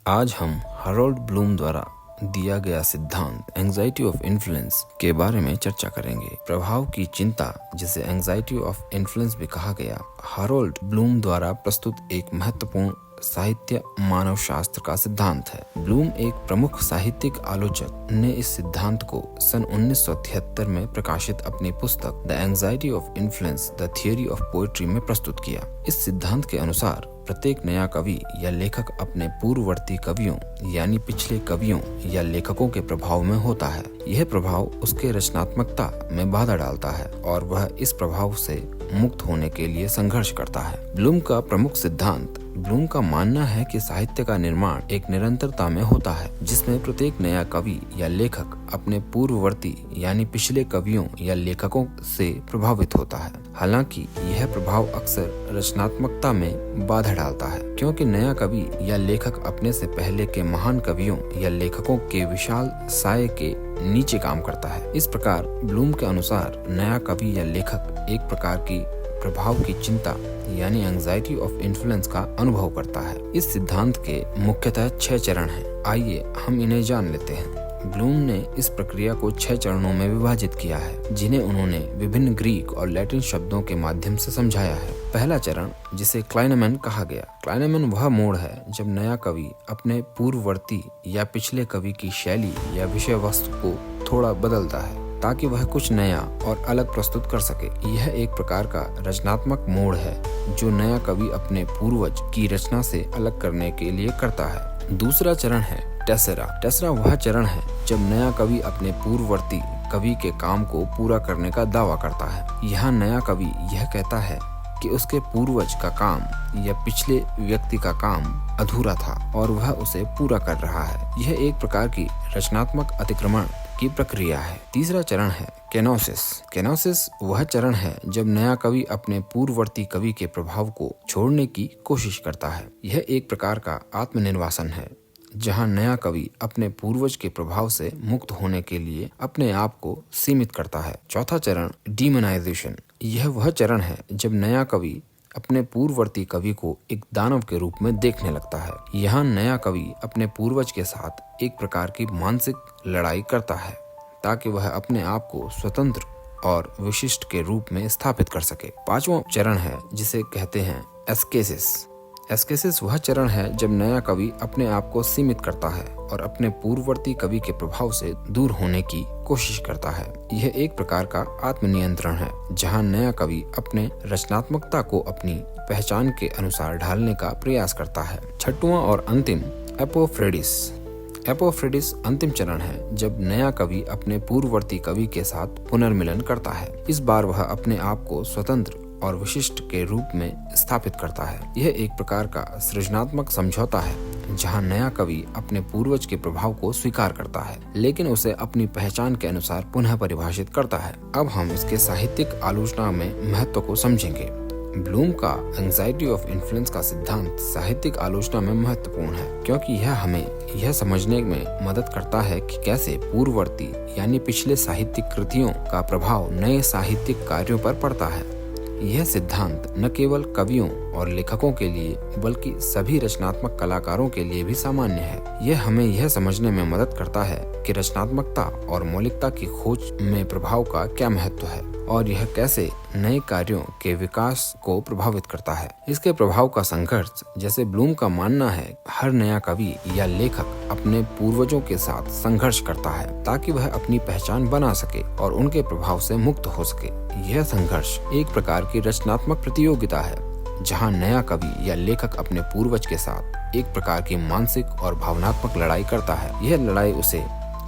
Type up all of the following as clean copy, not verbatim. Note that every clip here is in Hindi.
आज हम हैरोल्ड ब्लूम द्वारा दिया गया सिद्धांत एंजाइटी ऑफ इन्फ्लुएंस के बारे में चर्चा करेंगे। प्रभाव की चिंता, जिसे एंजाइटी ऑफ इन्फ्लुएंस भी कहा गया, हैरोल्ड ब्लूम द्वारा प्रस्तुत एक महत्वपूर्ण साहित्य मानव शास्त्र का सिद्धांत है। ब्लूम, एक प्रमुख साहित्यिक आलोचक, ने इस सिद्धांत को सन 1973 में प्रकाशित अपनी पुस्तक the anxiety of influence the theory of poetry में प्रस्तुत किया। इस सिद्धांत के अनुसार प्रत्येक नया कवि या लेखक अपने पूर्ववर्ती कवियों यानी पिछले कवियों या लेखकों के प्रभाव में होता है। यह प्रभाव उसके रचनात्मकता में बाधा डालता है और वह इस प्रभाव से मुक्त होने के लिए संघर्ष करता है। ब्लूम का प्रमुख सिद्धांत, ब्लूम का मानना है कि साहित्य का निर्माण एक निरंतरता में होता है, जिसमें प्रत्येक नया कवि या लेखक अपने पूर्ववर्ती यानी पिछले कवियों या लेखकों से प्रभावित होता है। हालांकि यह प्रभाव अक्सर रचनात्मकता में बाधा डालता है, क्योंकि नया कवि या लेखक अपने से पहले के महान कवियों या लेखकों के विशाल साये के नीचे काम करता है। इस प्रकार ब्लूम के अनुसार नया कवि या लेखक एक प्रकार की प्रभाव की चिंता यानी एंजाइटी ऑफ इन्फ्लुएंस का अनुभव करता है। इस सिद्धांत के मुख्यतः 6 चरण हैं। आइए हम इन्हें जान लेते हैं। ब्लूम ने इस प्रक्रिया को 6 चरणों में विभाजित किया है, जिन्हें उन्होंने विभिन्न ग्रीक और लैटिन शब्दों के माध्यम से समझाया है। पहला चरण, जिसे क्लाइनेमेन कहा गया, क्लाइनेमेन वह मोड़ है जब नया कवि अपने पूर्ववर्ती या पिछले कवि की शैली या विषय वस्तु को थोड़ा बदलता है ताकि वह कुछ नया और अलग प्रस्तुत कर सके। यह एक प्रकार का रचनात्मक मोड़ है जो नया कवि अपने पूर्वज की रचना से अलग करने के लिए करता है। दूसरा चरण है टेसेरा। टेसेरा वह चरण है जब नया कवि अपने पूर्ववर्ती कवि के काम को पूरा करने का दावा करता है। यहाँ नया कवि यह कहता है कि उसके पूर्वज का काम या पिछले व्यक्ति का काम अधूरा था और वह उसे पूरा कर रहा है। यह एक प्रकार की रचनात्मक अतिक्रमण की प्रक्रिया है। तीसरा चरण है केनोसिस। केनोसिस वह चरण है जब नया कवि अपने पूर्ववर्ती कवि के प्रभाव को छोड़ने की कोशिश करता है। यह एक प्रकार का आत्मनिर्वासन है जहां नया कवि अपने पूर्वज के प्रभाव से मुक्त होने के लिए अपने आप को सीमित करता है। चौथा चरण डीमोनाइजेशन। यह वह चरण है जब नया कवि अपने पूर्ववर्ती कवि को एक दानव के रूप में देखने लगता है। यहाँ नया कवि अपने पूर्वज के साथ एक प्रकार की मानसिक लड़ाई करता है ताकि वह अपने आप को स्वतंत्र और विशिष्ट के रूप में स्थापित कर सके। पांचवा चरण है जिसे कहते हैं एस्केसिस। एस्केसिस वह चरण है जब नया कवि अपने आप को सीमित करता है और अपने पूर्ववर्ती कवि के प्रभाव से दूर होने की कोशिश करता है। यह एक प्रकार का आत्मनियंत्रण है जहां नया कवि अपने रचनात्मकता को अपनी पहचान के अनुसार ढालने का प्रयास करता है। छठवां और अंतिम एपोफ्रेडिस। एपोफ्रेडिस अंतिम चरण है जब नया कवि अपने पूर्ववर्ती कवि के साथ पुनर्मिलन करता है। इस बार वह अपने आप को स्वतंत्र और विशिष्ट के रूप में स्थापित करता है। यह एक प्रकार का सृजनात्मक समझौता है जहां नया कवि अपने पूर्वज के प्रभाव को स्वीकार करता है लेकिन उसे अपनी पहचान के अनुसार पुनः परिभाषित करता है। अब हम इसके साहित्यिक आलोचना में महत्व को समझेंगे। ब्लूम का एंजाइटी ऑफ इन्फ्लुएंस का सिद्धांत साहित्यिक आलोचना में महत्वपूर्ण है क्योंकि यह हमें यह समझने में मदद करता है कि कैसे पूर्ववर्ती यानी पिछले साहित्यिक कृतियों का प्रभाव नए साहित्यिक कार्यों पर पड़ता है। यह सिद्धांत न केवल कवियों और लेखकों के लिए बल्कि सभी रचनात्मक कलाकारों के लिए भी सामान्य है। यह हमें यह समझने में मदद करता है कि रचनात्मकता और मौलिकता की खोज में प्रभाव का क्या महत्व है और यह कैसे नए कार्यों के विकास को प्रभावित करता है। इसके प्रभाव का संघर्ष, जैसे ब्लूम का मानना है, हर नया कवि या लेखक अपने पूर्वजों के साथ संघर्ष करता है ताकि वह अपनी पहचान बना सके और उनके प्रभाव से मुक्त हो सके। यह संघर्ष एक प्रकार की रचनात्मक प्रतियोगिता है जहां नया कवि या लेखक अपने पूर्वज के साथ एक प्रकार की मानसिक और भावनात्मक लड़ाई करता है। यह लड़ाई उसे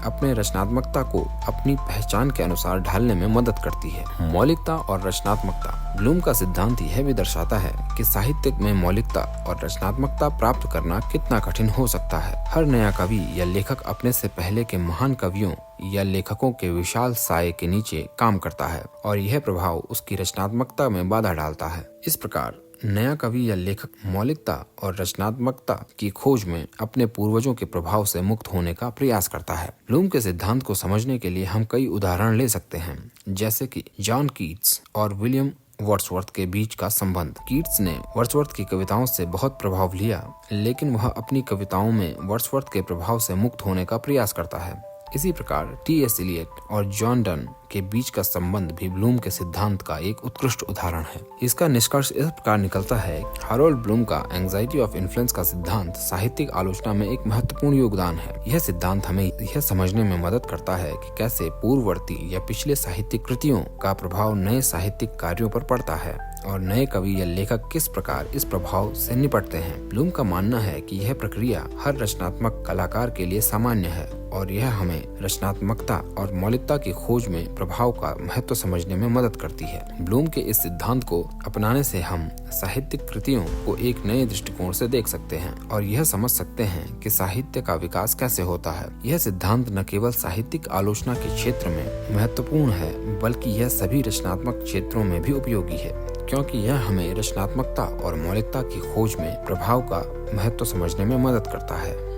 अपने रचनात्मकता को अपनी पहचान के अनुसार ढालने में मदद करती है। मौलिकता और रचनात्मकता। ब्लूम का सिद्धांत यह भी दर्शाता है कि साहित्य में मौलिकता और रचनात्मकता प्राप्त करना कितना कठिन हो सकता है। हर नया कवि या लेखक अपने से पहले के महान कवियों या लेखकों के विशाल साये के नीचे काम करता है और यह प्रभाव उसकी रचनात्मकता में बाधा डालता है। इस प्रकार नया कवि या लेखक मौलिकता और रचनात्मकता की खोज में अपने पूर्वजों के प्रभाव से मुक्त होने का प्रयास करता है। ब्लूम के सिद्धांत को समझने के लिए हम कई उदाहरण ले सकते हैं, जैसे कि जॉन कीट्स और विलियम वर्ड्सवर्थ के बीच का संबंध। कीट्स ने वर्ड्सवर्थ की कविताओं से बहुत प्रभाव लिया, लेकिन वह अपनी कविताओं में वर्ड्सवर्थ के प्रभाव से मुक्त होने का प्रयास करता है। इसी प्रकार टी.एस. एलियट और जॉन डन के बीच का संबंध भी ब्लूम के सिद्धांत का एक उत्कृष्ट उदाहरण है। इसका निष्कर्ष इस प्रकार निकलता है, हैरोल्ड ब्लूम का एंग्जाइटी ऑफ इन्फ्लुएंस का सिद्धांत साहित्यिक आलोचना में एक महत्वपूर्ण योगदान है। यह सिद्धांत हमें यह समझने में मदद करता है कि कैसे पूर्ववर्ती या पिछले साहित्यिक कृतियों का प्रभाव नए साहित्यिक कार्यों पर पड़ता है और नए कवि या लेखक किस प्रकार इस प्रभाव से निपटते हैं। ब्लूम का मानना है कि यह प्रक्रिया हर रचनात्मक कलाकार के लिए सामान्य है और यह हमें रचनात्मकता और मौलिकता की खोज में प्रभाव का महत्व समझने में मदद करती है। ब्लूम के इस सिद्धांत को अपनाने से हम साहित्यिक कृतियों को एक नए दृष्टिकोण से देख सकते हैं और यह समझ सकते हैं कि साहित्य का विकास कैसे होता है। यह सिद्धांत न केवल साहित्यिक आलोचना के क्षेत्र में महत्वपूर्ण है, बल्कि यह सभी रचनात्मक क्षेत्रों में भी उपयोगी है, क्योंकि यह हमें रचनात्मकता और मौलिकता की खोज में प्रभाव का महत्व समझने में मदद करता है।